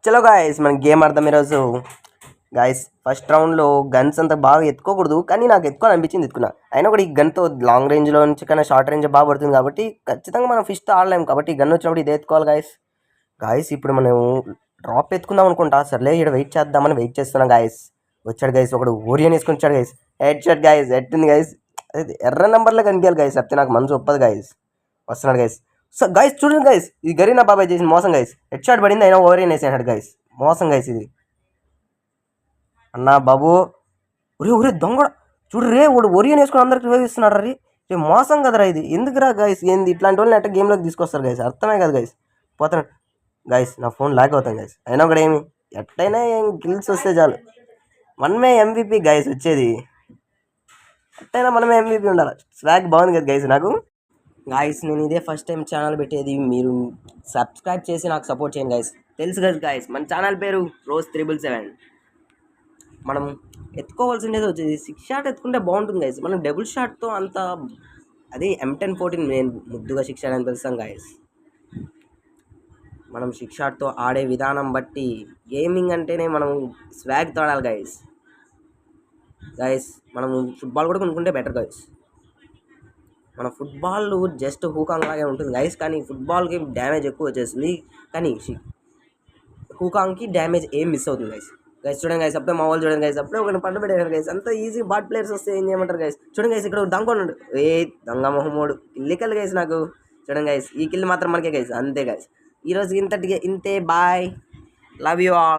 చలో గాయస్ మన గేమ్ ఆడదాం ఈరోజు. గాయస్ ఫస్ట్ రౌండ్లో గన్స్ అంతా బాగా ఎత్తుకోకూడదు, కానీ నాకు ఎత్తుకోని అనిపించింది ఎత్తుకున్నా. అయినా కూడా ఈ గన్తో లాంగ్ రేంజ్లో నుంచి కన్నా షార్ట్ రేంజ్ బాగా పడుతుంది కాబట్టి ఖచ్చితంగా మనం ఫిస్ట్ ఆడలేము. కాబట్టి ఈ గన్ వచ్చినప్పుడు ఇదే ఎత్తుకోవాలి గాయస్. గాయస్ ఇప్పుడు మనం డ్రాప్ ఎత్తుకుందాం అనుకుంటా. సర్లే ఇక్కడ వెయిట్ చేద్దామని వెయిట్ చేస్తున్నాం గాయస్. వచ్చాడు గాయస్, ఒకడు ఓరియన్ వేసుకొని వచ్చాడు గాయస్. హెడ్ షాట్ గాయస్, ఎట్టుంది గాయస్. ఎర్ర నెంబర్లో కనిపించాలి గాయస్, చెప్తే నాకు మనసు ఒప్పదు గాయస్. వస్తున్నాడు గాయస్. సో గైస్ చూడండి గైస్, ఇది గరీనా బాబాయ్ చేసిన మోసం గైస్. హెడ్ షాట్ పడింది అయినా ఓవర్ వేసాడు గైస్. మోసం గైస్ ఇది. అన్నా బాబు, ఒరే ఒరే దొంగ చూడు రే, వాడు ఒరియన్ వేసుకుని అందరికి వేస్తున్నాడు రే. మోసం కదరా ఇది. ఎందుకురా గైస్, ఏంది ఇట్లాంటి వాళ్ళని ఎట్ట గేమ్లోకి తీసుకొస్తారు గైస్, అర్థమే కదా గైస్. పోతాను గైస్, నా ఫోన్ లాక్ అవుతాను గైస్. అయినా కూడా ఏమి ఎట్లయినా ఏం గిల్స్ వస్తే చాలు. మనమే MVP గైస్ వచ్చేది. ఎట్టయినా మనమే MVP ఉండాలి. స్వాగ్ బాగుంది కదా గైస్ నాకు. గాయస్ నేను ఇదే ఫస్ట్ టైం ఛానల్ పెట్టేది. మీరు సబ్స్క్రైబ్ చేసి నాకు సపోర్ట్ చేయండి గాయస్. తెలుసు కదా గాయస్, మన ఛానల్ పేరు Rose777. మనం ఎత్తుకోవాల్సిందేది వచ్చేది 6 షాట్ ఎత్తుకుంటే బాగుంటుంది గాయస్. మనం డబుల్ షాట్తో అంత అది M1014 నేను ముద్దుగా 6 షాట్ అని పిలుస్తాం గాయస్. మనం 6 షాట్తో ఆడే విధానం బట్టి గేమింగ్ అంటేనే మనం స్వాగ్ తోడాలి గాయస్. గాయస్ మనం ఫుట్బాల్ కూడా కొనుక్కుంటే బెటర్ గాయస్. మన ఫుట్బాల్ జస్ట్ హూకాంగ్ లాగే ఉంటుంది గైస్, కానీ ఫుట్బాల్కి డ్యామేజ్ ఎక్కువ వచ్చేస్తుంది, కానీ హూకాంగ్కి డ్యామేజ్ ఏం మిస్ అవుతుంది గైస్. గైస్ చూడండి గైస్, అప్పుడే మా వాళ్ళు చూడండి గైస్, అప్పుడే ఒకరిని పండు పెట్టారు గైస్. అంత ఈజీ బాట్ ప్లేయర్స్ వస్తే ఏం చేయమంటారు గైస్. చూడండి గైస్, ఇక్కడ దొంగ ఉన్నాడు. దొంగ మొహమ్మోడు కిల్లికల్ గైస్ నాకు. చూడండి గైస్, ఈ కిల్ మాత్రం మనకే గైస్, అంతే గైస్. ఈరోజు ఇంతటికే ఇంతే. Bye, love you all.